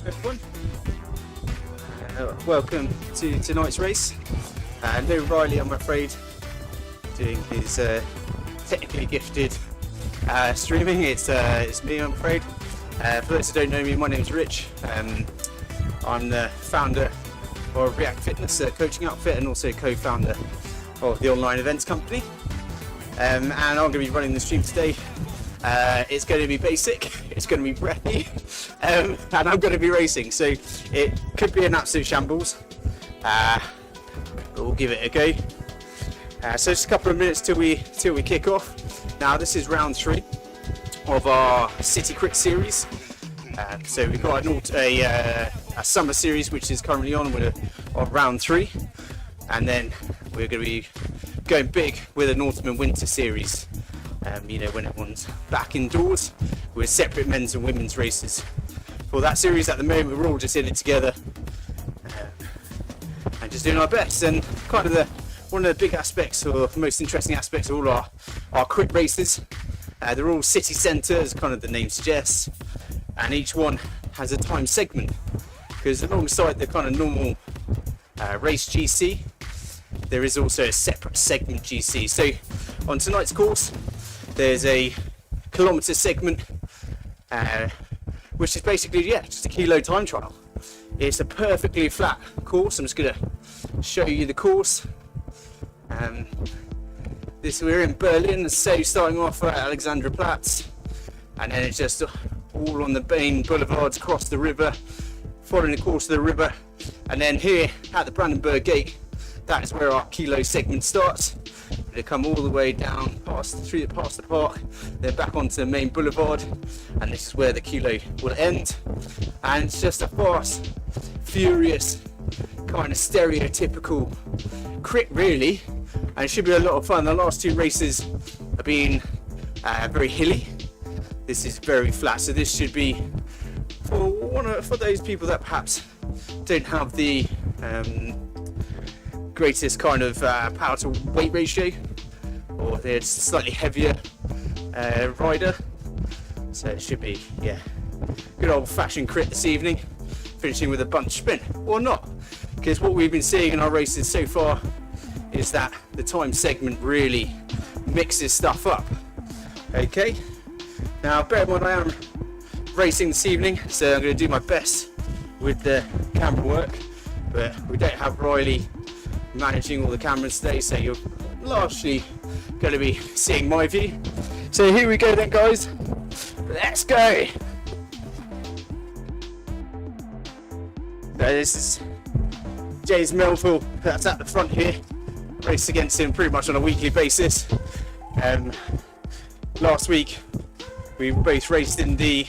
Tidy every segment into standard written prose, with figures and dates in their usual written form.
everyone. Welcome to tonight's race. No Riley, I'm afraid, doing his technically gifted streaming. It's me, I'm afraid. For those who don't know me, my name is Rich. I'm the founder of RIAK Fitness, a coaching outfit, and also co-founder of the online events company. And I'm going to be running the stream today. It's going to be basic, it's going to be breathy, and I'm going to be racing, so it could be an absolute shambles, but we'll give it a go. So just a couple of minutes till we kick off. Now this is round 3 of our City Crit series. So we've got a summer series which is currently on round 3, and then we're going to be going big with an autumn and winter series. You know, when everyone's back indoors with separate men's and women's races. For that series at the moment, we're all just in it together and just doing our best. And kind of one of the big aspects, or most interesting aspects of all our crit races, they're all city centre, as kind of the name suggests, and each one has a time segment, because alongside the kind of normal race GC, there is also a separate segment GC. So on tonight's course, there's a kilometre segment, which is basically, just a kilo time trial. It's a perfectly flat course. I'm just going to show you the course. We're in Berlin, so starting off at Alexanderplatz, and then it's just all on the main boulevards across the river, following the course of the river, and then here at the Brandenburg Gate, that is where our kilo segment starts. They come all the way down past the park, then back onto the main boulevard, and this is where the kilo will end. And it's just a fast, furious, kind of stereotypical crit, really, and it should be a lot of fun. The last 2 races have been very hilly. This is very flat, so this should be for those people that perhaps don't have the greatest kind of power to weight ratio, or they're just a slightly heavier rider. So it should be, good old fashioned crit this evening, finishing with a bunch spin, or not, because what we've been seeing in our races so far is that the time segment really mixes stuff up. Okay, now bear in mind I am racing this evening, so I'm going to do my best with the camera work, but we don't have Riley managing all the cameras today, so you're largely going to be seeing my view. So here we go then, guys, let's go. So this is Jay's Melville, that's at the front here. Race against him pretty much on a weekly basis. Last week we both raced in the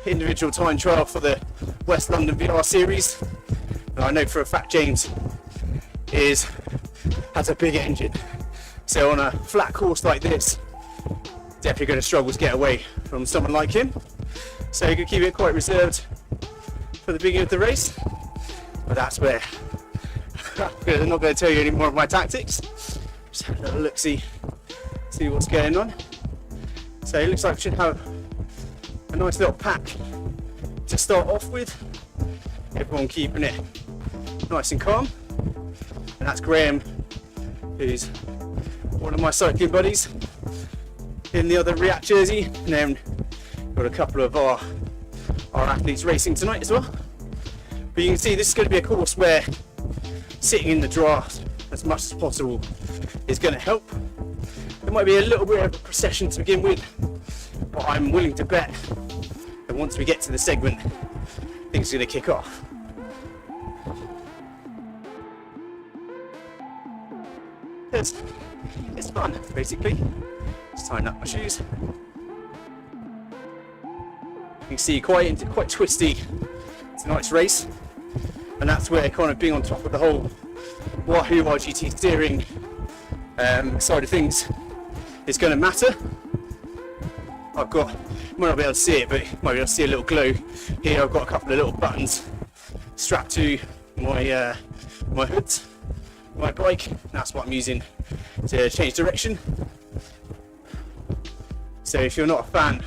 individual time trial for the West London VR series. Now, I know for a fact James has a big engine, so on a flat course like this, definitely going to struggle to get away from someone like him. So you can keep it quite reserved for the beginning of the race, but that's where I'm not going to tell you any more of my tactics. Just have a little look, see what's going on. So it looks like we should have a nice little pack to start off with. Everyone keeping it nice and calm. And that's Graham, who's one of my cycling buddies in the other RIAK jersey. And then got a couple of our athletes racing tonight as well. But you can see this is going to be a course where sitting in the draft as much as possible is going to help. There might be a little bit of a procession to begin with, but I'm willing to bet that once we get to the segment, things are going to kick off. It's fun, basically. Just tying up my shoes. You can see quite twisty tonight's race, and that's where kind of being on top of the whole Wahoo RGT steering side of things is going to matter. You might not be able to see it, but you might be able to see a little glow here. I've got a couple of little buttons strapped to my hood, my bike. That's what I'm using to change direction. So if you're not a fan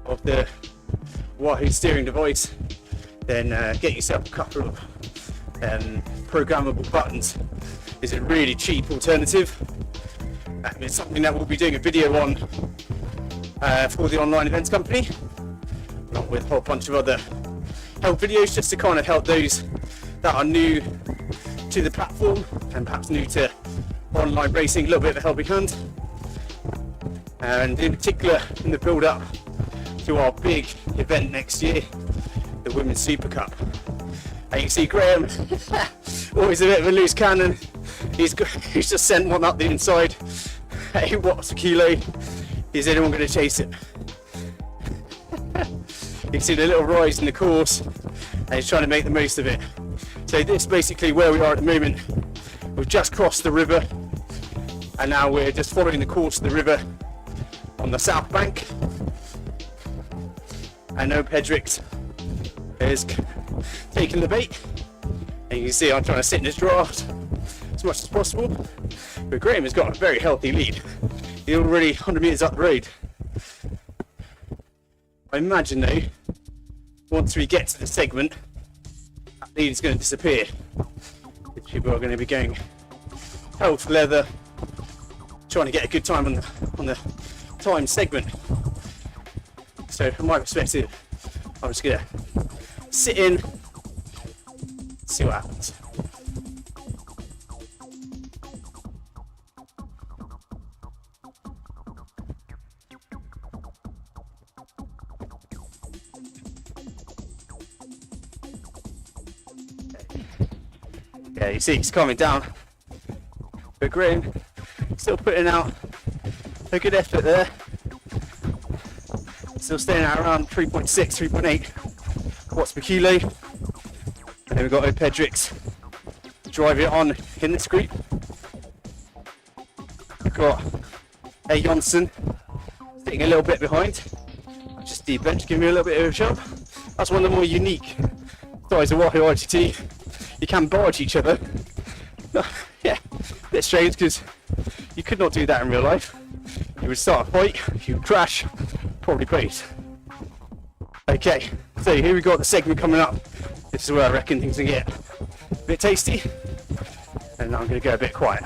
of the Wahoo steering device, then get yourself a couple of programmable buttons. Is a really cheap alternative. It's something that we'll be doing a video on for the online events company, along with a whole bunch of other help videos, just to kind of help those that are new to the platform and perhaps new to online racing, a little bit of a helping hand. And in particular in the build up to our big event next year, the Women's Super Cup. And you see Graham, always a bit of a loose cannon. He's just sent one up the inside, 8 watts a kilo. Is anyone going to chase it? You can see the little rise in the course, and he's trying to make the most of it. So this is basically where we are at the moment. We've just crossed the river, and now we're just following the course of the river on the south bank. And no Pedrix is taking the bait, and you can see I'm trying to sit in this draft as much as possible, but Graham has got a very healthy lead. He's already 100 metres up the road. I imagine though, once we get to the segment, that lead is going to disappear. The people are going to be going hell for leather, trying to get a good time on the time segment. So from my perspective, I'm just going to sit in, see what happens. Yeah, you see he's coming down, but Graham still putting out a good effort there. Still staying at around 3.6, 3.8 watts per kilo. And then we've got Pedrix driving it on in this group. We've got A. Jonsson sitting a little bit behind, just deep bench, giving me a little bit of a shove. That's one of the more unique sides of Wahoo RGT. You can barge each other. Yeah, a bit strange because you could not do that in real life. You would start a fight, you would crash, probably both. Okay, so here we got the segment coming up. This is where I reckon things can get a bit tasty. And I'm going to go a bit quiet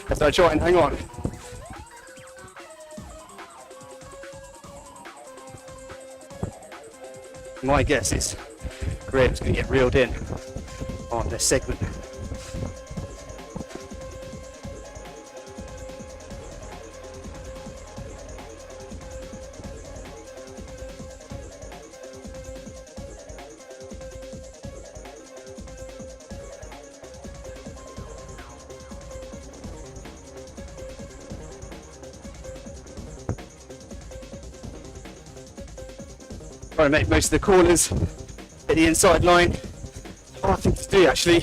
as I try and hang on. My guess is Graham's going to get reeled in on this segment. Trying to make most of the corners at the inside line. Hard thing to do actually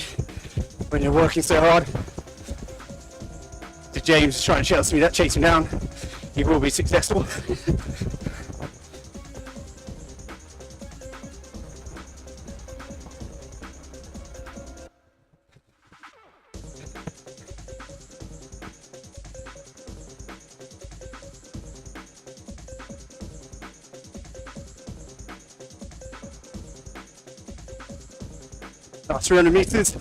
when you're working so hard. So James is trying to chase me down. He will be successful. About 300 metres.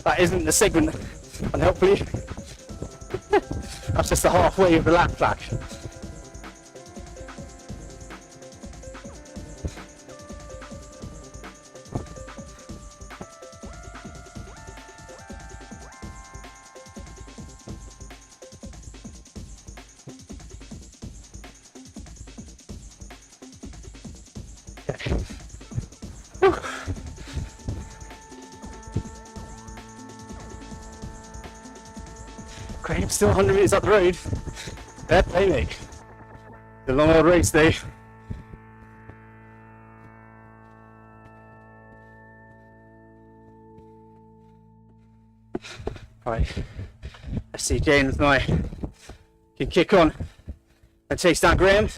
That isn't the segment, unhelpfully. That's just the halfway of the lap flag. Graham's still 100 metres up the road. Fair play, mate. The long old race day. Right, let's see James and I can kick on and chase down Graham.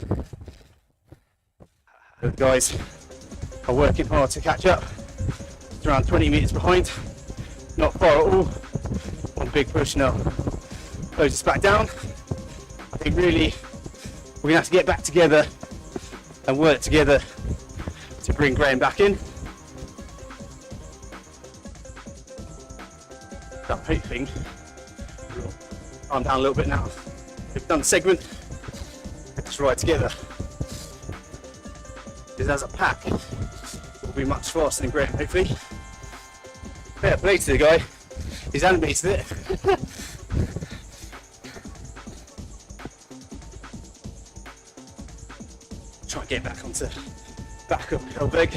The guys are working hard to catch up. It's around 20 metres behind, not far at all. One big push now close us back down. I think really we're gonna have to get back together and work together to bring Graham back in. So I'm hoping we'll calm down a little bit now. We've done the segment, let's ride together. Because as a pack, we'll be much faster than Graham, hopefully. Fair play to the guy, he's animated it. Try and get back onto back up hill leg.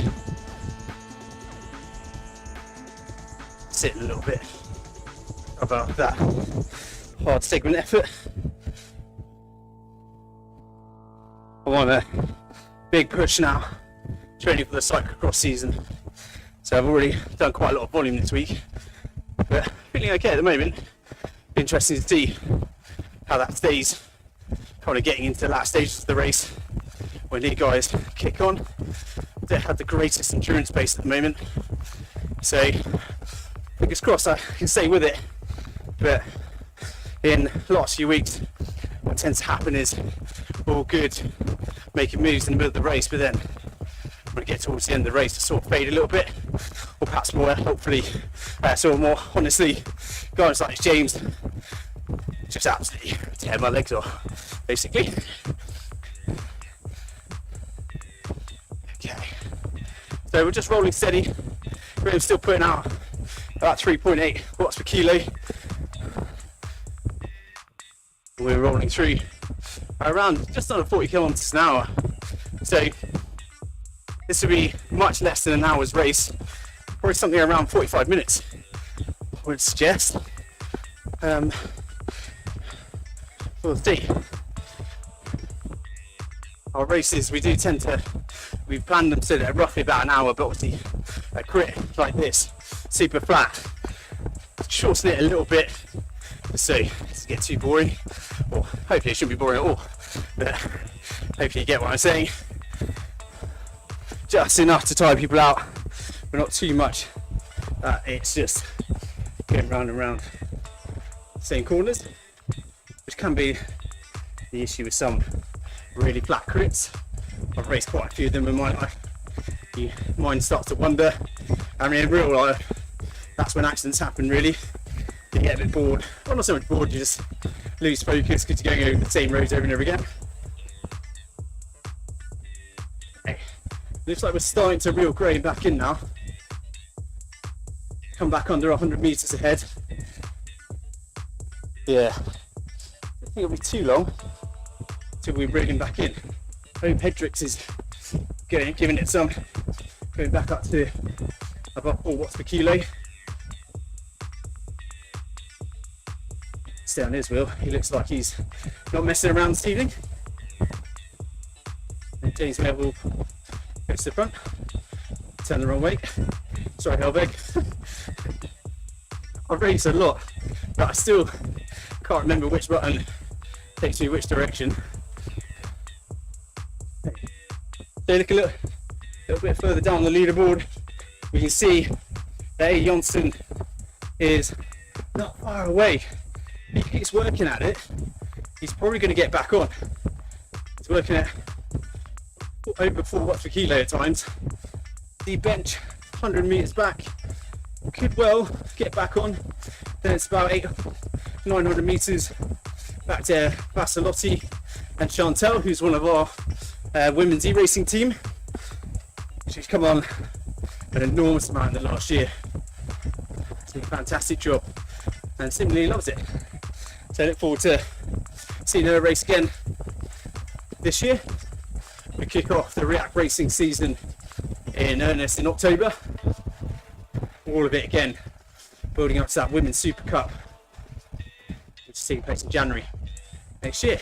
Sit a little bit about that hard segment effort. I want a big push now, training for the cyclocross season. So I've already done quite a lot of volume this week, but feeling okay at the moment. Interesting to see how that stays, kind of getting into the last stages of the race when these guys kick on. They have the greatest endurance base at the moment, so fingers crossed I can stay with it. But in the last few weeks, what tends to happen is all good, making moves in the middle of the race, but then when I get towards the end of the race, I sort of fade a little bit, or perhaps more, hopefully, sort of more honestly, guys like James just absolutely tear my legs off, basically. Okay, so we're just rolling steady. Graham's still putting out about 3.8 watts per kilo. We're rolling through around just under 40 kilometers an hour. So this will be much less than an hour's race, probably something around 45 minutes, I would suggest. We'll see. Our races, we we've planned them so that roughly about an hour, but obviously a crit like this, super flat, shorten it a little bit so it doesn't get too boring, or hopefully it shouldn't be boring at all, but hopefully you get what I'm saying. Just enough to tire people out, but not too much that it's just going round and round the same corners, which can be the issue with some really flat crits. I've raced quite a few of them in my life. Your mind starts to wonder. I mean, in real life, that's when accidents happen, really. You get a bit bored. Well, not so much bored, you just lose focus because you're going over the same roads over and over again. Okay. Looks like we're starting to reel Graham back in now. Come back under 100 metres ahead. Yeah. I don't think it'll be too long until we reel him back in. I hope Hedricks is giving it some, going back up to above 4 watts per kilo. Stay on his wheel, he looks like he's not messing around this evening. And James Neville goes to the front, turn the wrong way, sorry Helveg. I've raced a lot, but I still can't remember which button takes me which direction. So look a little bit further down the leaderboard, we can see that A. Johnson is not far away. If he keeps working at it, he's probably going to get back on. He's working at over 4 watts per kilo at times. The bench 100 metres back could well get back on. Then it's about 900 metres back to Vassilotti and Chantel, who's one of our women's e-racing team. She's come on an enormous amount in the last year. It's been a fantastic job and similarly loves it. So I look forward to seeing her race again this year. We kick off the RIAK racing season in earnest in October. All of it again, building up to that Women's Super Cup, which is taking place in January next year.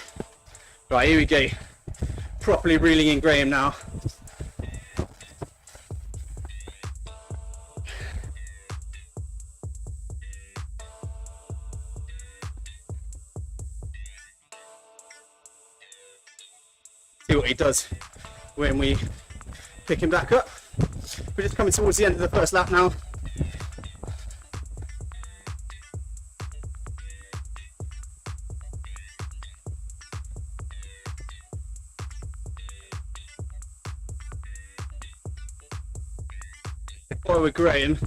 Right, here we go. Properly reeling in Graham now. See what he does when we pick him back up. We're just coming towards the end of the first lap now. If I were Graham,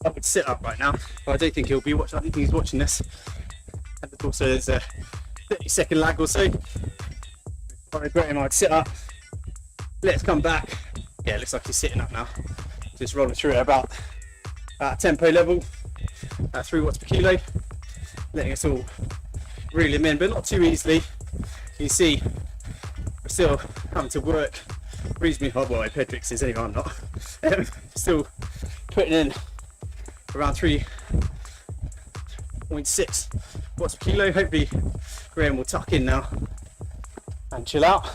I would sit up right now, but I don't think he'll be watching. I think he's watching this. And also there's a 30-second lag or so. If I were Graham, I'd sit up. Let's come back. Yeah, it looks like he's sitting up now. Just rolling through at about tempo level, 3 watts per kilo. Letting us all reel him in, but not too easily. You can see we're still having to work reasonably hard. Well, Pedrix is anyway, I'm not. Still putting in around 3.6 watts per kilo. Hopefully Graham will tuck in now and chill out.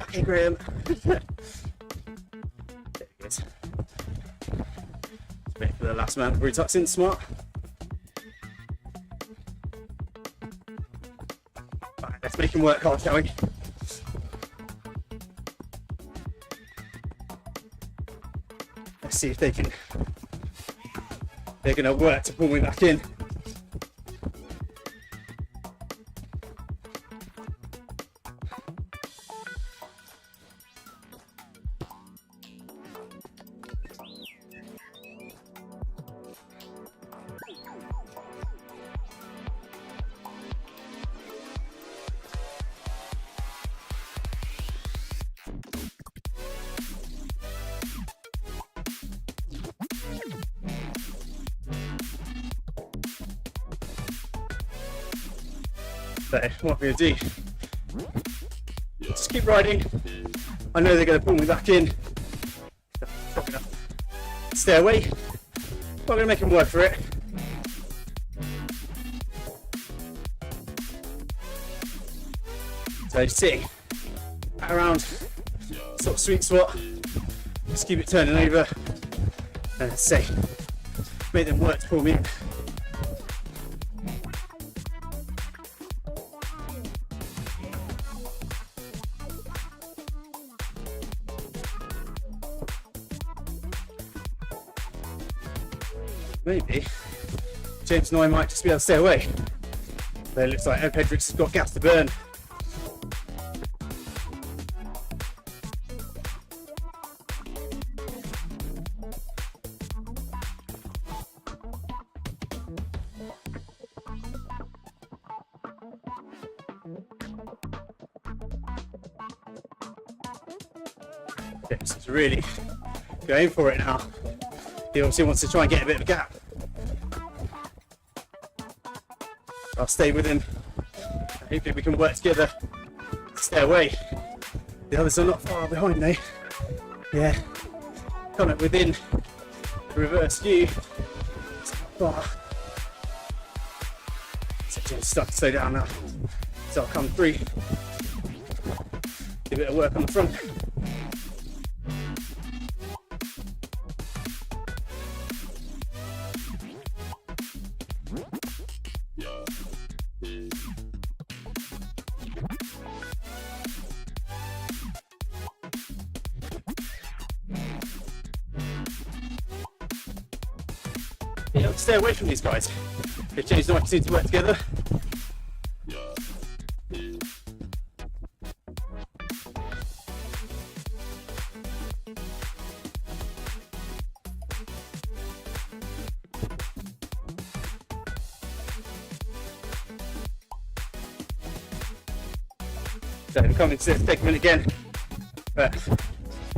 Okay, Graham. There he goes. Wait for the last man before he tucks in. Smart. Right, let's make him work hard, shall we? Let's see if they're going to work to pull me back in. So what I'm going to do, just keep riding. I know they're going to pull me back in. Stay away. I'm going to make them work for it. So sitting at around sort of sweet spot. Just keep it turning over. And say, make them work to pull me in. Maybe James and I might just be able to stay away. But it looks like Pedrix has got gas to burn. James is really going for it now. He obviously wants to try and get a bit of a gap. I'll stay with him. Hopefully we can work together to stay away. The others are not far behind though. Yeah, kind of within the reverse view. It's not far. So Jim's starting to slow down now. So I'll come through. Do a bit of work on the front. Yeah, stay away from these guys. They've changed the way to work together. So we're coming to take a minute again, but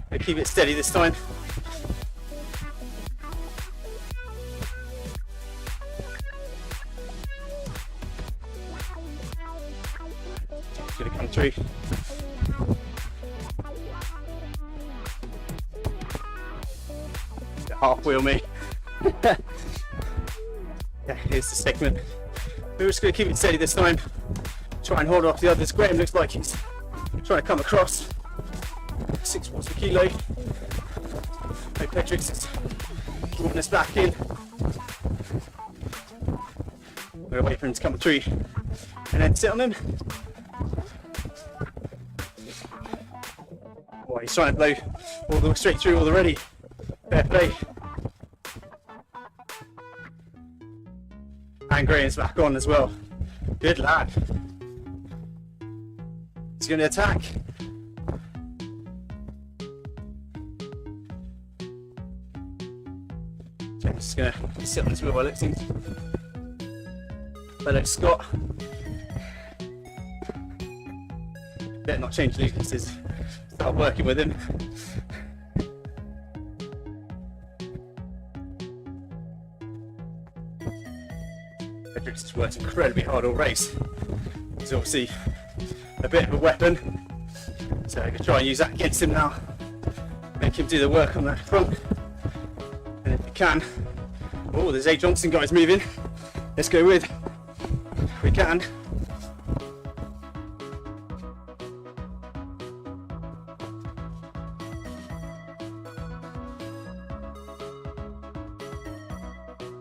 we'll keep it steady this time. Gonna come through. Half wheel me. Yeah, here's the segment. We're just gonna keep it steady this time. Try and hold off the others. Graham looks like he's trying to come across. 6 watts per kilo. Pedrix is pulling us back in. We're waiting for him to come through and then sit on him. Oh, he's trying to blow all the way straight through already. Fair play. And Graham's back on as well. Good lad. He's going to attack. James is going to sit on his wheel while it seems. Hello, Scott. Better not change Lucas's. Start working with him. Frederick's just worked incredibly hard all race. He's obviously a bit of a weapon, so I'm going to try and use that against him now. Make him do the work on the front, and if we can, oh, there's A. Johnson guys moving. Let's go with, if we can.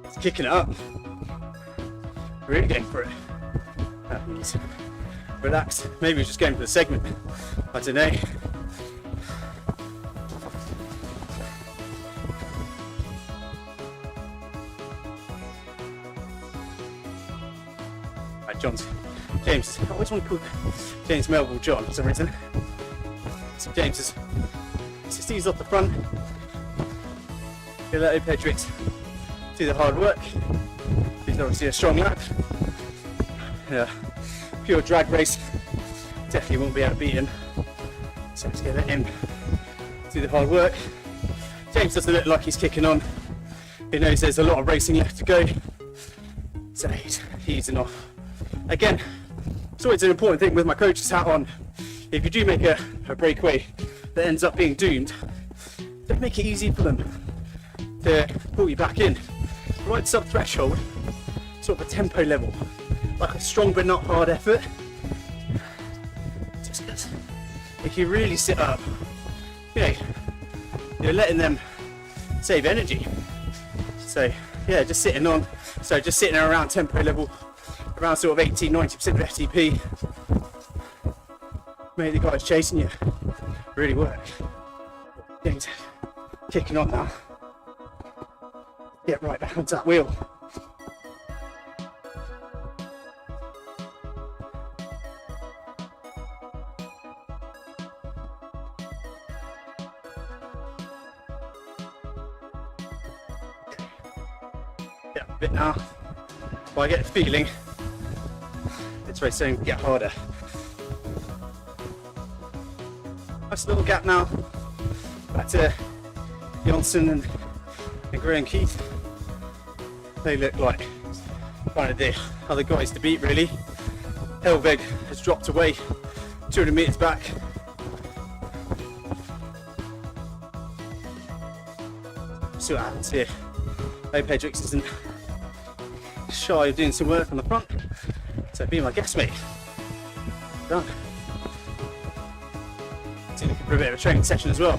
He's kicking it up. Really going for it. He's relaxed. Maybe he's just going for the segment. I don't know. Right, James. I always want to call James Melville John for some reason. So James is ease off the front. Gonna let Pedrix do the hard work. He's obviously a strong lad. Yeah, pure drag race. Definitely won't be able to beat him. So let's get him do the hard work. James doesn't look like he's kicking on. He knows there's a lot of racing left to go. So he's easing off. Again, it's always an important thing with my coach's hat on. If you do make a breakaway that ends up being doomed, don't make it easy for them to pull you back in. Right sub-threshold, sort of a tempo level, like a strong but not hard effort. Just because if you really sit up, you're letting them save energy. So yeah, just sitting around tempo level, around sort of 80-90% of FTP, make the guys chasing you really work. James kicking on now. Get right back onto that wheel. Yeah, a bit now. But I get the feeling it's very soon to get harder. Nice little gap now. Back to Johnson and Gray and Keith. They look like kind of the other guys to beat, really. Helveg has dropped away 200 metres back. See what happens here. Pedrix isn't shy of doing some work on the front, so be my guest mate. Done. So looking for a bit of a training session as well.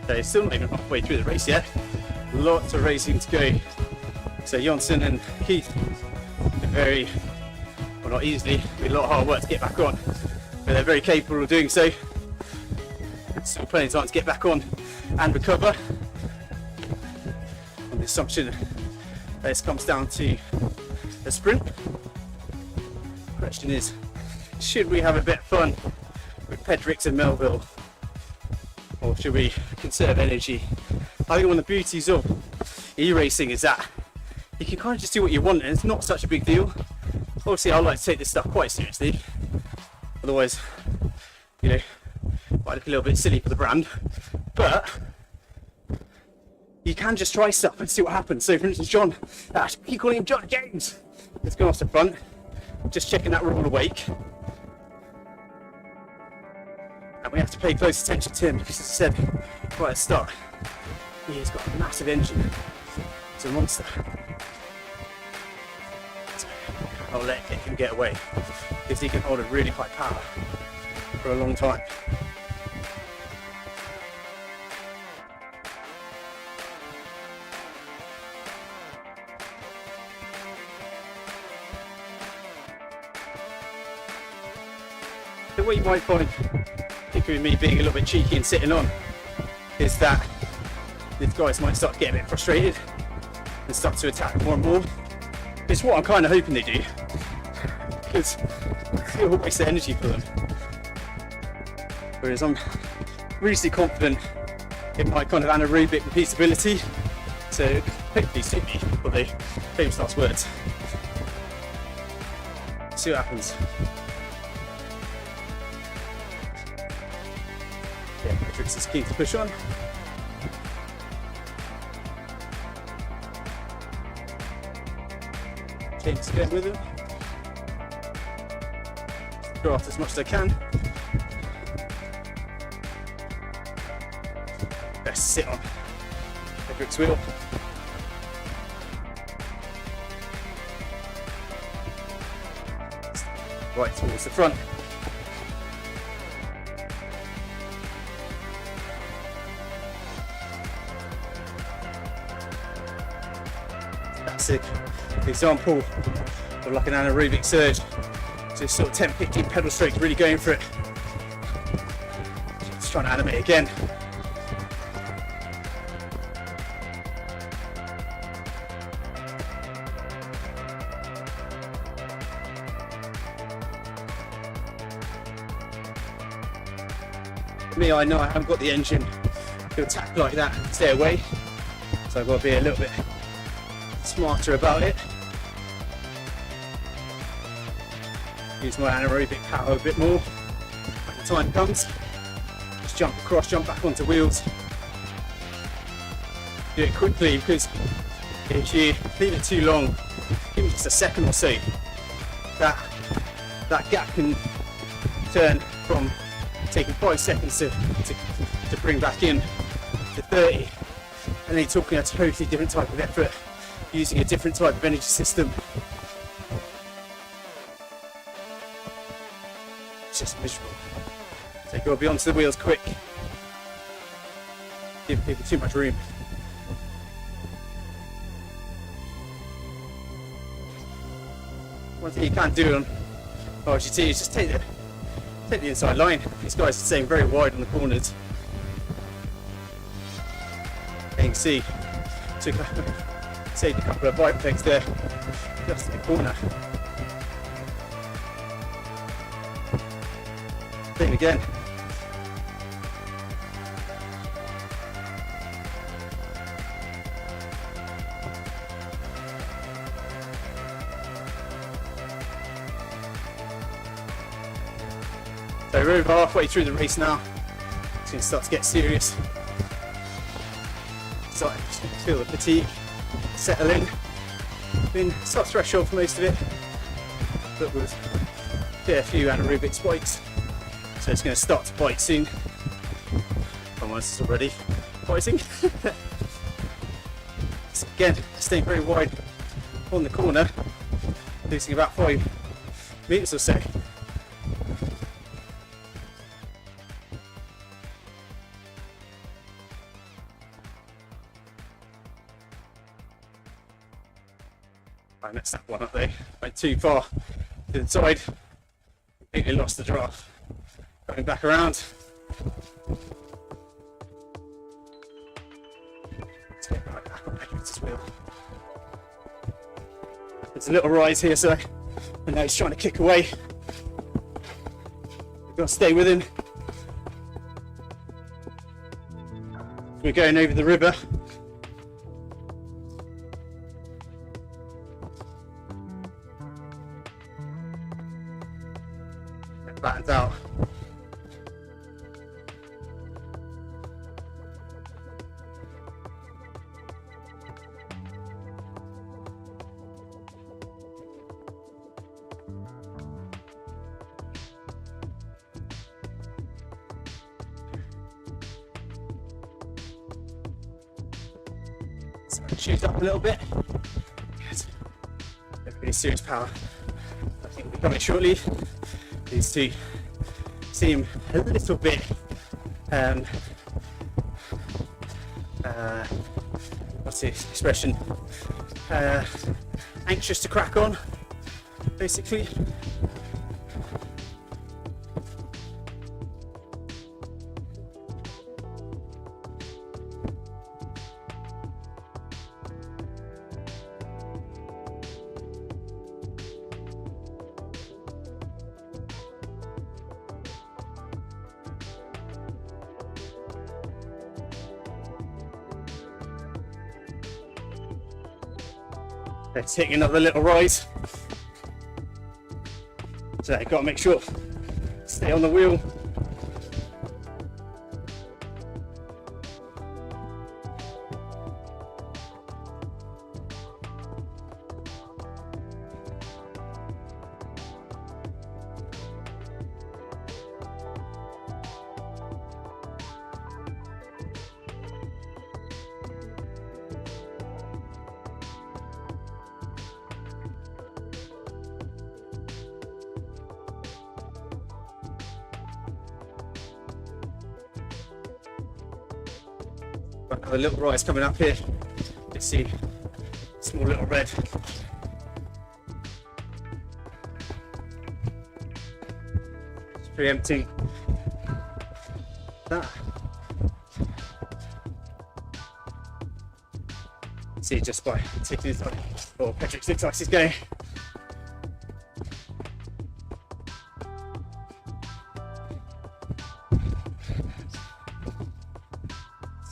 So still not even halfway through the race yet. Lots of racing to go. So Johnson and Keith very, well not easily, a lot of hard work to get back on, but they're very capable of doing so. Still plenty of time to get back on and recover. On the assumption that this comes down to a sprint. The question is, should we have a bit of fun with Pedrix and Melville? Or should we conserve energy? I think one of the beauties of e-racing is that you can kind of just do what you want and it's not such a big deal. Obviously I like to take this stuff quite seriously, otherwise, might look a little bit silly for the brand, but you can just try stuff and see what happens. So for instance, John, I keep calling him John James, let's go off the front, just checking that we're all awake. And we have to pay close attention to him because, as I said right at the start, he's got a massive engine. It's a monster. So I'll let him get away because he can hold a really high power for a long time. The way you might find, particularly me being a little bit cheeky and sitting on, is that these guys might start getting a bit frustrated and start to attack more and more. It's what I'm kind of hoping they do, because it will waste the energy for them. Whereas I'm reasonably confident in my kind of anaerobic repeatability, so hopefully suit me for the famous last words. See what happens. Yeah, Matrix is keen to push on. Change the spin with him. Draft as much as I can. Best sit on Matrix wheel. Right towards the front. That's it. The example of like an anaerobic surge. So sort of 10-15 pedal strokes, really going for it. Just trying to animate again. For me, I know I haven't got the engine to attack like that and stay away, so I've got to be a little bit smarter about it. Use my anaerobic power a bit more when the time comes. Just jump across, jump back onto wheels. Do it quickly, because if you leave it too long, even just a second or so, that gap can turn from taking 5 seconds to bring back in to 30, and then you're talking a totally different type of effort, using a different type of energy system. It's just miserable. So you've got to be onto the wheels quick. Give people too much room. One thing you can't do on RGT is just take the inside line. These guys are staying very wide on the corners. And you can see, saved a couple of bike pegs there, just in the corner. Thing again. So we're over halfway through the race now. It's going to start to get serious. Starting to feel the fatigue settle in. Been sub-threshold for most of it, but with a few anaerobic spikes. So it's going to start to bite soon. Almost it's already biting. So again, staying very wide on the corner, losing about 5 meters or so. I messed that one up there. Went too far to the side. Completely lost the draft. Going back around. Let's get right back on Matrix's wheel. There's a little rise here, so I know he's trying to kick away. We've got to stay with him. We're going over the river. Flattens out. So shoot up a little bit. Good. Really serious power. I think we'll be coming shortly. These two seem a little bit what's the expression? Anxious to crack on, basically. Let's take another little rise. So you've got to make sure, stay on the wheel. Another little rise coming up here. You see, small little red. Just preempting that. See, just by taking this little Patrick 6 axis going.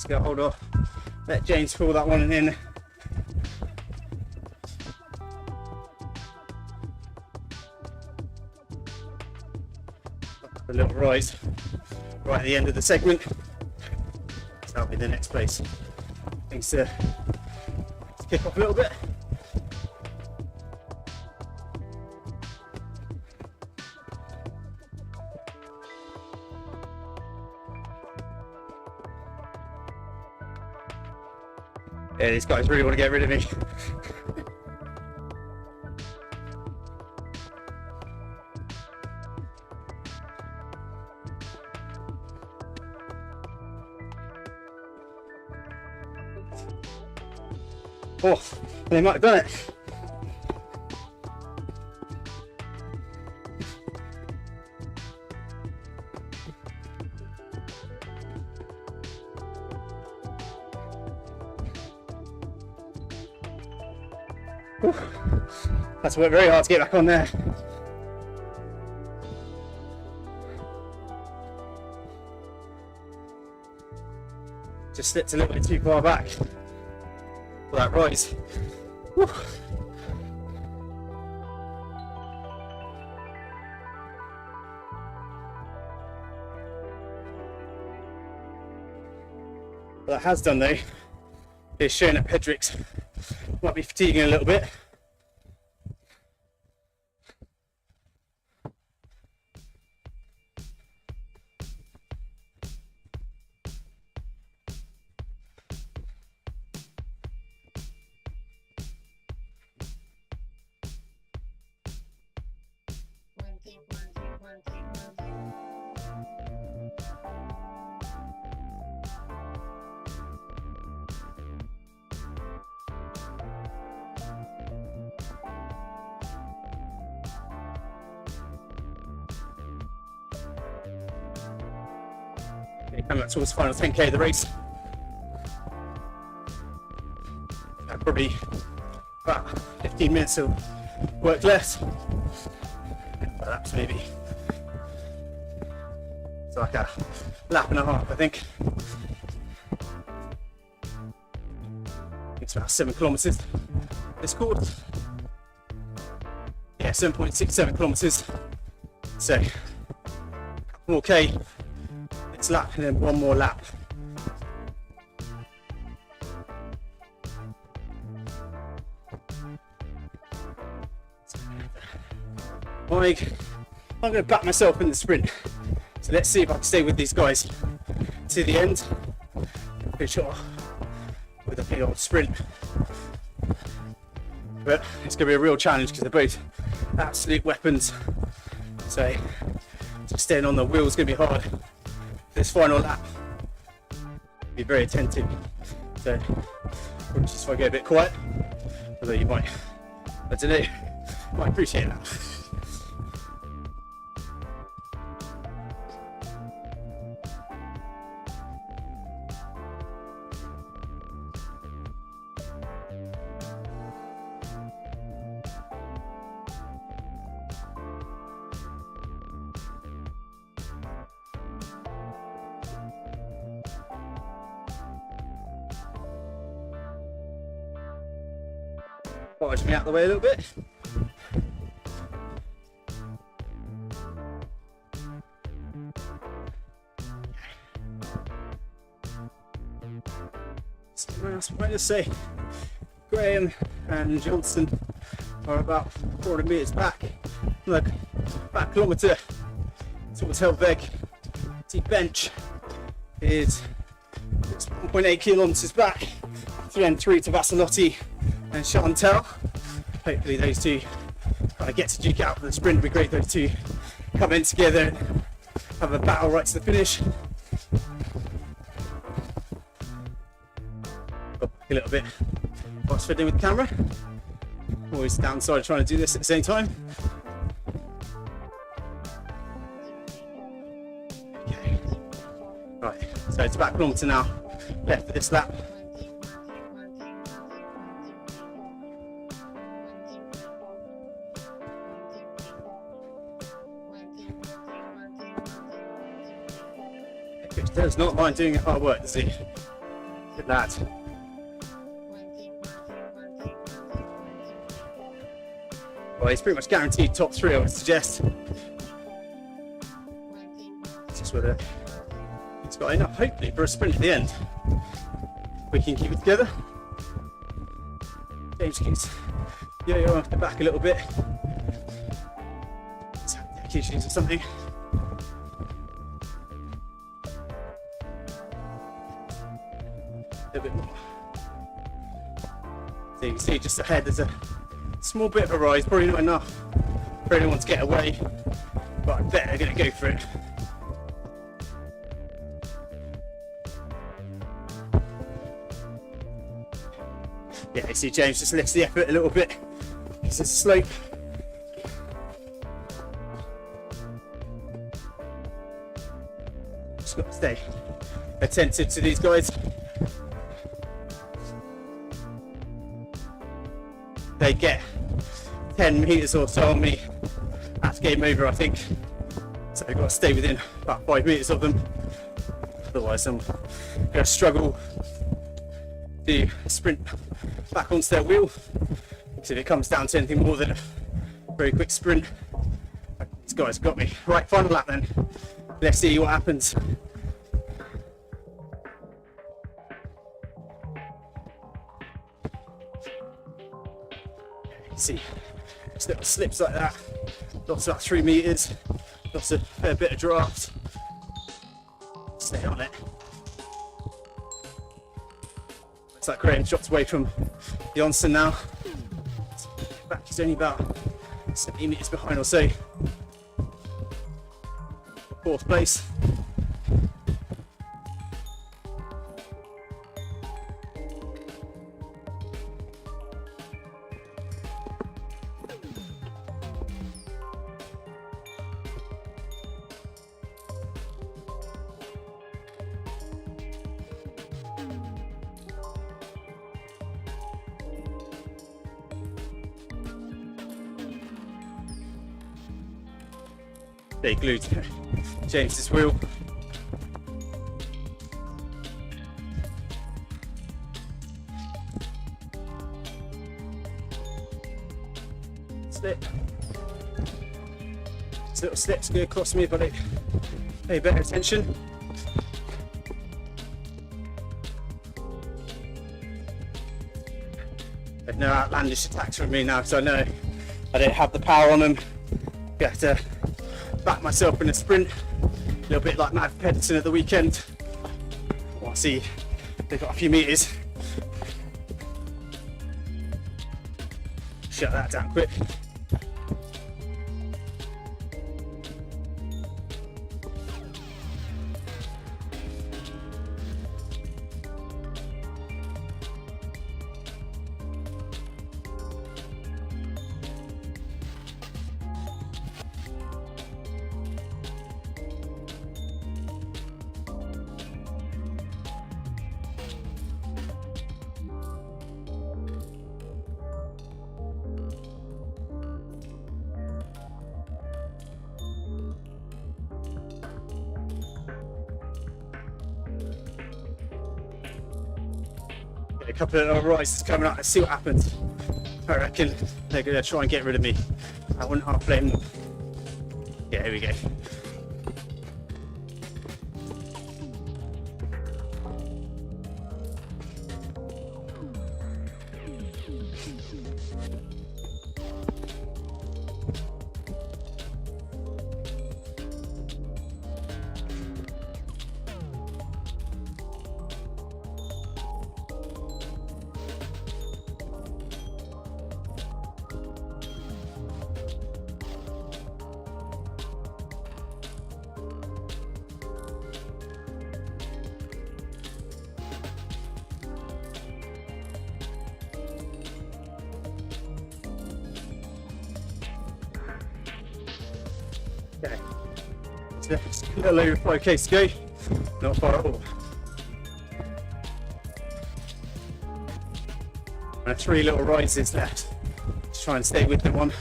Get hold of, let James pull that one in. A little rise right at the end of the segment. So that'll be the next place. Things to kick off a little bit. Yeah, these guys really want to get rid of me. Oh, they might have done it. Whew. That's worked very hard to get back on there. Just slipped a little bit too far back for that rise. Whew. What that has done though is showing that Pedrick's might be fatiguing a little bit. Coming up towards the final 10k of the race. Probably about 15 minutes of work left. Perhaps maybe. It's like a lap and a half, I think. It's about 7 kilometers this course. Yeah, 7.67 kilometers. So, more K. Next lap and then one more lap. I'm going to back myself in the sprint. So let's see if I can stay with these guys to the end. Pretty sure with a big old sprint. But it's going to be a real challenge because they're both absolute weapons. So just staying on the wheel is going to be hard. This final lap, be very attentive. So probably just if I get a bit quiet, although you might, I don't know, might appreciate that. Barge me out the way a little bit. Something else I might just say, Graham and Johnson are about 400 metres back. Look, back kilometre towards Helveg. The bench is 1.8 kilometres back. 3 and 3 to Vassalotti and Chantel. Hopefully those two kind of get to duke out for the sprint. It'd be great those two come in together and have a battle right to the finish. Up a little bit whilst fiddling with the camera. Always the downside of trying to do this at the same time. Okay. Right, so it's back kilometre now, left for this lap. He does not mind doing hard work, does he? Good lad. Well, he's pretty much guaranteed top 3, I would suggest. It's just whether he's got enough, hopefully, for a sprint at the end. We can keep it together. James keeps yo-yo off the back a little bit. Neck issues or something. A bit more. So you can see just ahead there's a small bit of a rise, probably not enough for anyone to get away, but I bet they're going to go for it. Yeah, you see James just lifts the effort a little bit. It's a slope. Just got to stay attentive to these guys. They get 10 metres or so on me, that's game over, I think. So I've got to stay within about 5 metres of them. Otherwise I'm going to struggle to sprint back onto their wheel. So if it comes down to anything more than a very quick sprint, these guys have got me. Right, final lap then. Let's see what happens. See, just little slips like that, lots about 3 metres, lots of fair bit of draft. Stay on it. Looks like Graham's dropped away from Johnson now. Back, he's only about 70 metres behind or so. 4th place. They glued James's wheel. Slip. This little slip's going to cost me if I don't pay better attention. There's no outlandish attacks from me now because I know I don't have the power on them. You have to back myself in a sprint, a little bit like Matt Pedersen at the weekend. Well, I see they've got a few metres. Shut that down quick. A couple of rises coming up, let's see what happens. I reckon they're going to try and get rid of me. I wouldn't half blame them. Yeah, here we go. Okay, so just a little over 5k to go, not far at all. And 3 little rises left, just try and stay with the one.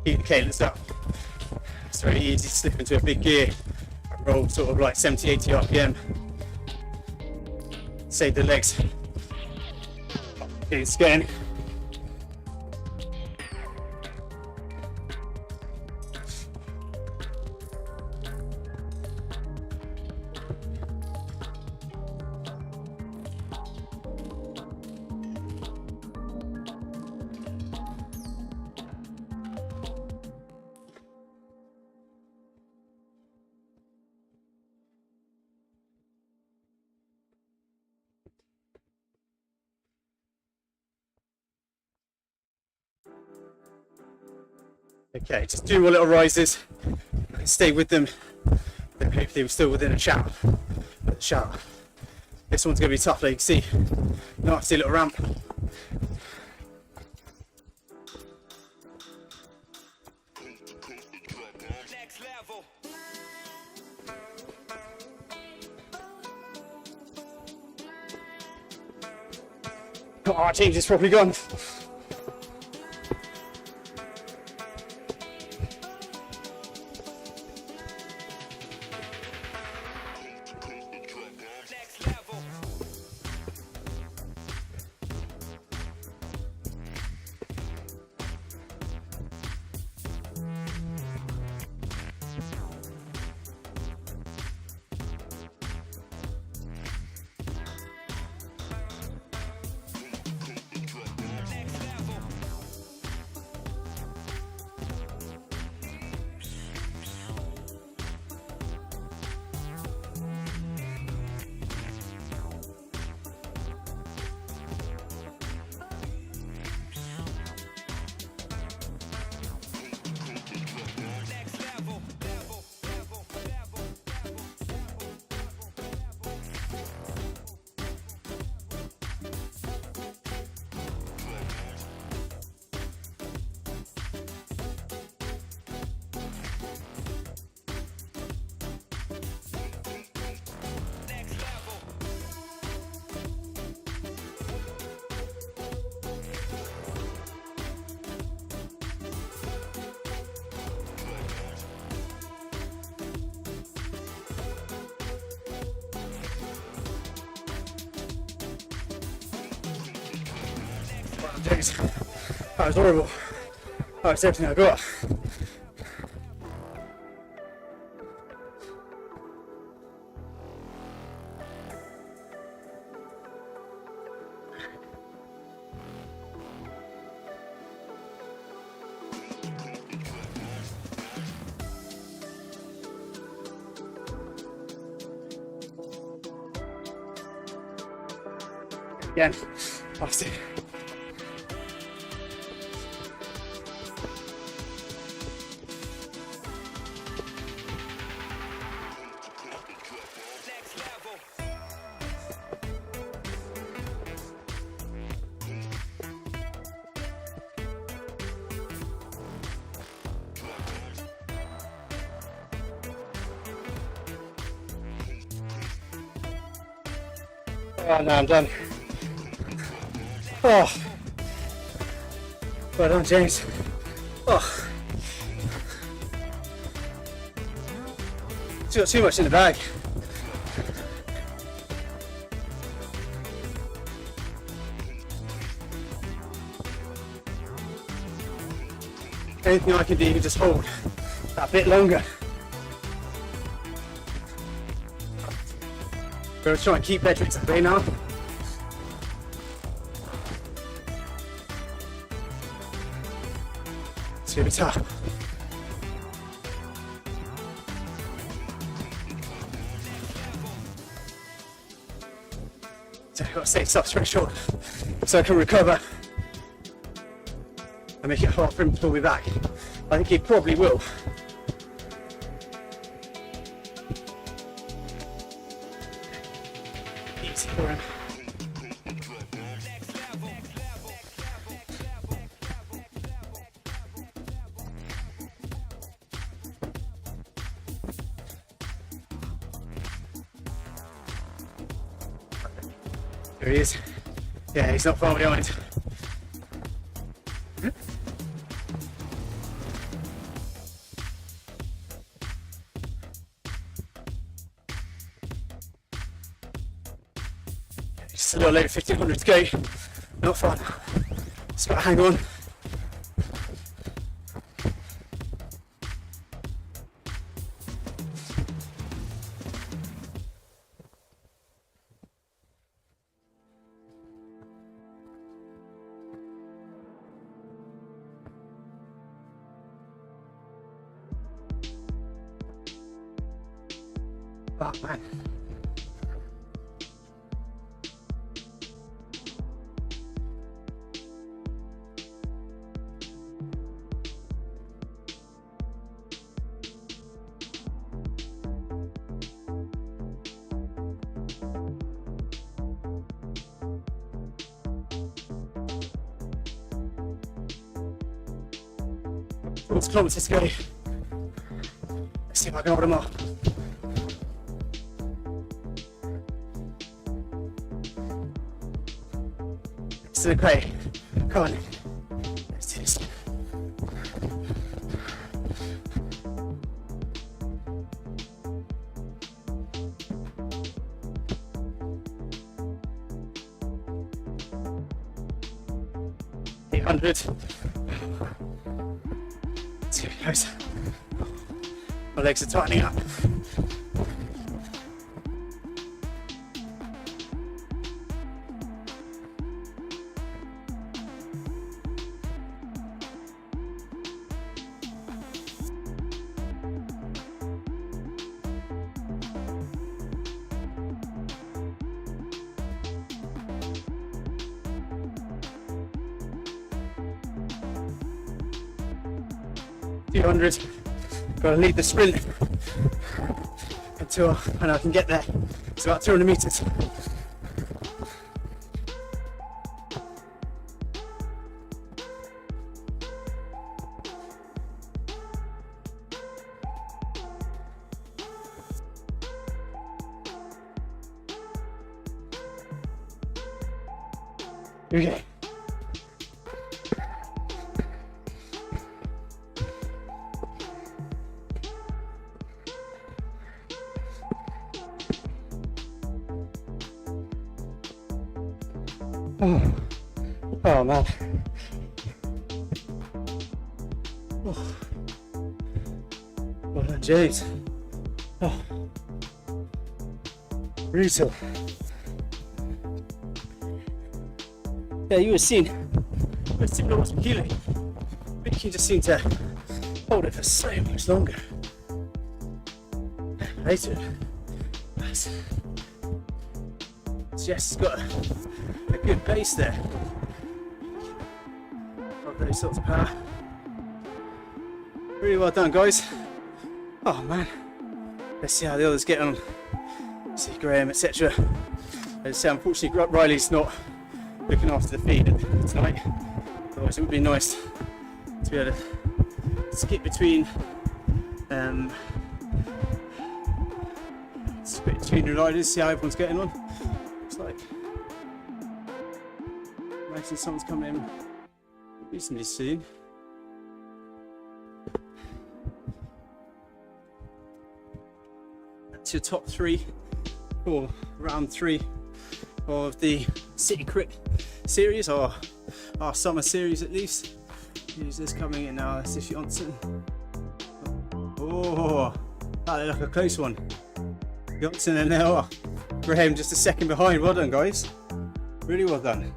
Keep the cables up. It's very easy to slip into a big gear. I roll sort of like 70, 80 RPM. Save the legs. Keep scanning. Okay, just do more little rises, stay with them, then hopefully we're still within a shout. This one's going to be tough, like you can see, nasty little ramp. Oh, our change is probably gone. Jeez, that was horrible. That was everything I got. Again, last it. Oh no, I'm done. Oh, well done, James. Oh, still got too much in the bag. Anything I can do to just hold that bit longer. I'm going to try and keep bed weights at bay now. It's going to be tough. So I've got to stay sub-threshold so I can recover and make it hard for him to pull me back. I think he probably will. Easy for him. There he is. Yeah, he's not far behind. Just a little over 1500 to go. Not fun. Just gotta hang on. Oh man. It's kilometers to go. Let's see if I can hold them up. Still great. Come on. Let's do this. $800. Let's get closer. My legs are tightening up. $200. Gotta lead the sprint until I know I can get there. It's about 200 meters. Okay. Oh man. Oh. Well done, James. Oh. Brutal. Yeah, you were seeing similar was Keely. Vicky just seemed to hold it for so much longer. Later, Jess has got a good pace there. Love those sorts of power. Really well done, guys. Oh man. Let's see how the others get on. See Graham, etc. As I say, unfortunately, Riley's not looking after the feed tonight. Otherwise, it would be nice to be able to skip between the riders, see how everyone's getting on. Looks like imagine someone's coming in reasonably soon. That's your top 3 for round 3 of the City Crit series, or our summer series at least. Who's this coming in now? That's Johnson. Oh, that looked like a close one. Johnson and now Graham just a second behind. Well done, guys. Really well done.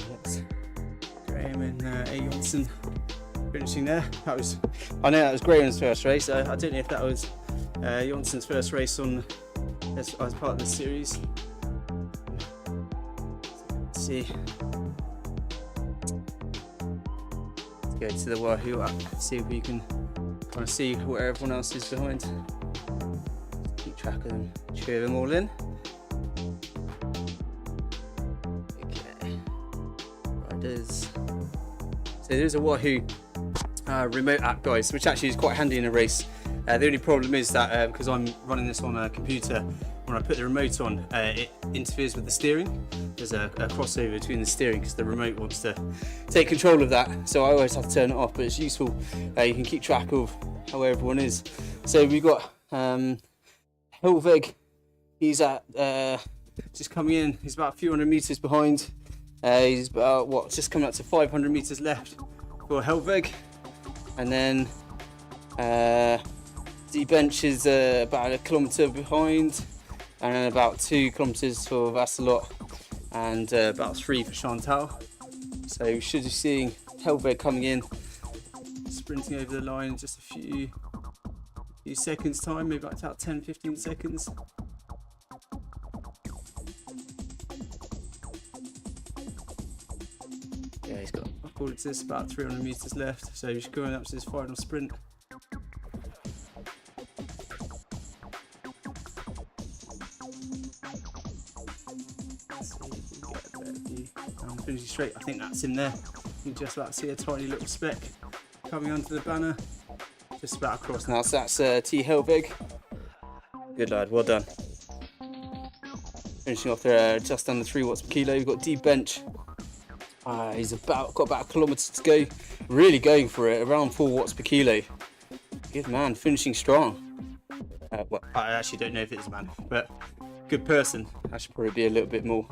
That's Graham and A. Johnson finishing there. That was, I know that was Graham's first race. I don't know if that was Johnson's first race on as part of the series. Let's see. Let's go to the Wahoo app, see if we can kind of see where everyone else is behind. Keep track of them, cheer them all in. Okay. Riders. So there's a Wahoo remote app, guys, which actually is quite handy in a race. The only problem is that because I'm running this on a computer, when I put the remote on, it interferes with the steering. There's a crossover between the steering because the remote wants to take control of that, so I always have to turn it off, but it's useful. You can keep track of how everyone is. So we've got Helveg. He's at just coming in. He's about a few hundred meters behind. He's about just coming up to 500 meters left for Helveg, and then D-Bench is about a kilometre behind, and then about 2 kilometres for Vassalot, and about 3 for Chantal. So we should be seeing Helveg coming in, sprinting over the line in just a few seconds time, maybe like about 10-15 seconds. Yeah, he's got, according to this, about 300 meters left, so he's going up to his final sprint. Finishing straight, I think that's him there. You can just about see a tiny little speck coming onto the banner, just about across now. So that's T. Helvig. Good lad, well done. Finishing off there just under 3 watts per kilo. We've got D-Bench. He's got about a kilometre to go. Really going for it, around 4 watts per kilo. Good man, finishing strong. Well, I actually don't know if it's a man, but good person. I should probably be a little bit more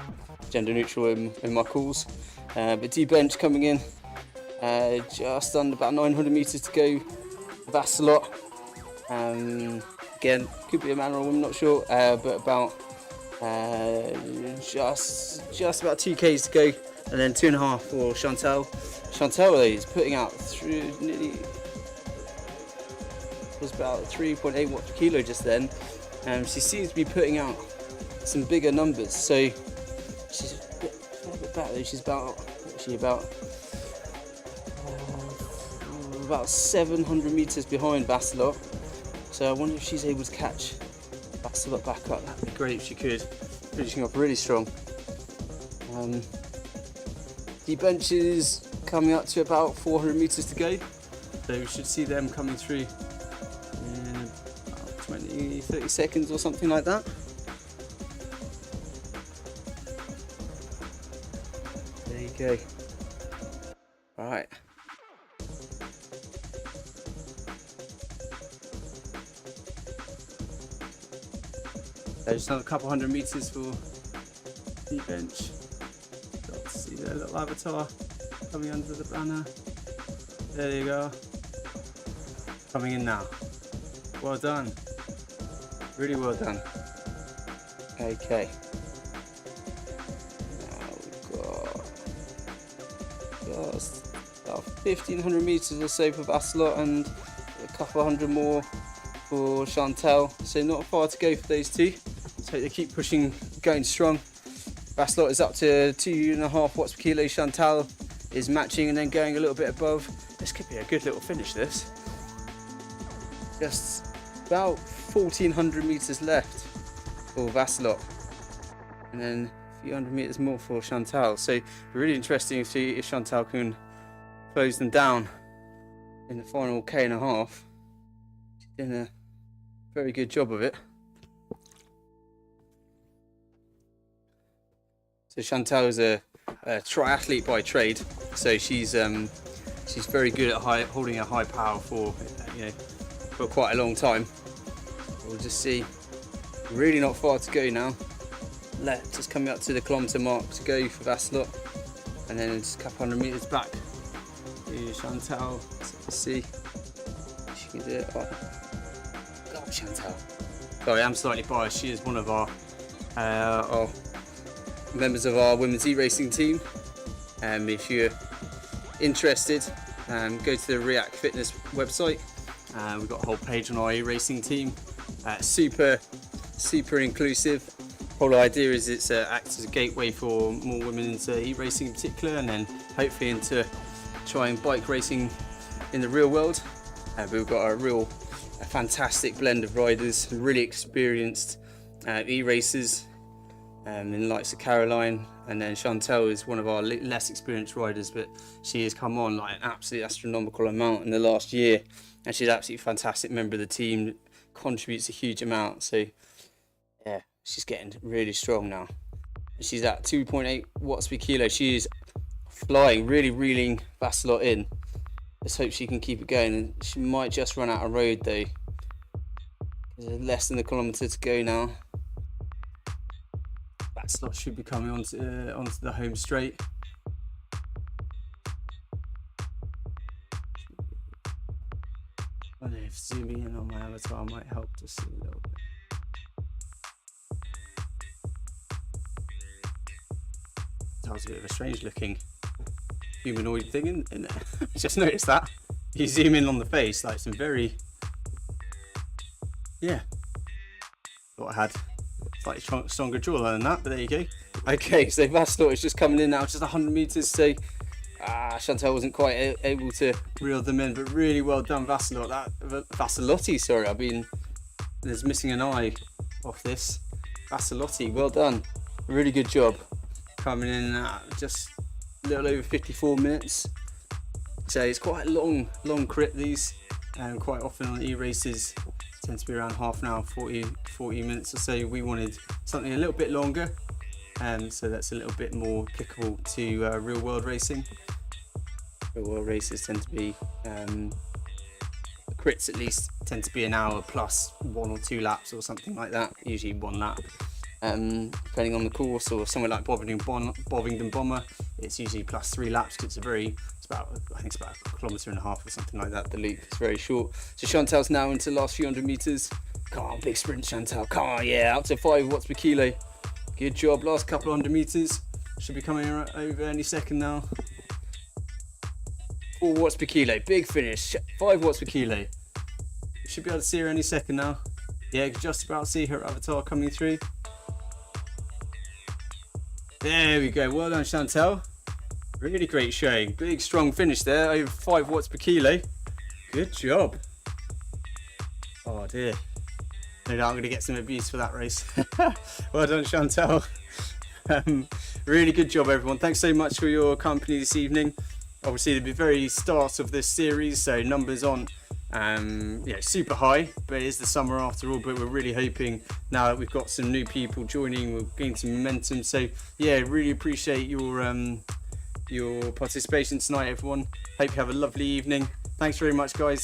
gender neutral in my calls. But D-Bench coming in, just under about 900 meters to go. Vassalot, again, could be a man or a woman, not sure, but about just about 2 Ks to go, and then 2.5 for Chantal. Chantal is putting out through nearly, was about 3.8 watts per kilo just then. She seems to be putting out some bigger numbers, so she's a bit back though. She's about 700 meters behind Vassalot, so I wonder if she's able to catch Vassalot back up. That'd be great if she could. Finishing up really strong. The bench is coming up to about 400 meters to go, so we should see them coming through in about 20-30 seconds or something like that. There you go. Right. So just another couple hundred meters for the bench. Got to see their little avatar coming under the banner. There you go. Coming in now. Well done. Really well done. Okay. Now we've got just about 1,500 meters or so for Vassalot and a couple hundred more for Chantal. So not far to go for those two. So they keep pushing, going strong. Vassalot is up to 2.5 watts per kilo. Chantal is matching and then going a little bit above. This could be a good little finish, this. Just about 1,400 meters left for Vassalot, and then a few hundred meters more for Chantal. So really interesting to see if Chantal can close them down in the final K1/2. She's doing a very good job of it. So Chantal is a triathlete by trade, so she's very good at holding a high power for for quite a long time. We'll just see. Really not far to go now. Just coming up to the kilometre mark to go for Vasselot, and then just a couple hundred metres back to Chantal. Let's see if she can do it. Oh. God, Chantal. Sorry, I'm slightly biased. She is one of our members of our women's e-racing team. If you're interested, go to the RIAK Fitness website. We've got a whole page on our e-racing team. Super inclusive. Whole idea is it's acts as a gateway for more women into e-racing in particular, and then hopefully into trying bike racing in the real world. We've got a fantastic blend of riders, really experienced e-racers, in the likes of Caroline, and then Chantal is one of our less experienced riders, but she has come on like an absolutely astronomical amount in the last year, and she's an absolutely fantastic member of the team, contributes a huge amount. So yeah, she's getting really strong now. She's at 2.8 watts per kilo. She is flying, really reeling Vasselot in. Let's hope she can keep it going, and she might just run out of road though. There's less than a kilometre to go now. Vasselot should be coming onto the home straight. I don't know if zooming in on my avatar might help to see a little bit. That was a bit of a strange looking humanoid thing in there. Just noticed that. You zoom in on the face, like some very, yeah. Thought I had slightly stronger jawline than that, but there you go. Okay, so Vasselot is just coming in now, just 100 metres. So Chantal wasn't quite able to reel them in, but really well done, Vasselot. Vasselotti, sorry, there's missing an eye off this. Vasselotti, well done. Really good job. Coming in just a little over 54 minutes. So it's quite a long crit these, and quite often on e-races tend to be around half an hour, 40 minutes or so. We wanted something a little bit longer, so that's a little bit more applicable to real world racing. Real world races tend to be, crits at least tend to be an hour plus 1 or 2 laps or something like that, usually 1 lap. Depending on the course, or somewhere like Bovingdon Bomber, it's usually plus 3 laps, because I think it's about 1.5 kilometres or something like that. The loop is very short. So Chantal's now into the last few hundred metres. Come on, big sprint, Chantal. Come on, yeah, up to 5 watts per kilo. Good job. Last couple of 100 metres. Should be coming over any second now. 4 watts per kilo. Big finish. 5 watts per kilo. Should be able to see her any second now. Yeah, just about see her avatar coming through. There we go. Well done, Chantal. Really great showing. Big strong finish there. Over 5 watts per kilo. Good job. Oh dear. No doubt I'm going to get some abuse for that race. Well done, Chantal. Really good job, everyone. Thanks so much for your company this evening. Obviously, the very start of this series, so numbers on super high, but it is the summer after all. But we're really hoping now that we've got some new people joining, we'll gain some momentum. So yeah, really appreciate your participation tonight, everyone. Hope you have a lovely evening. Thanks very much, guys.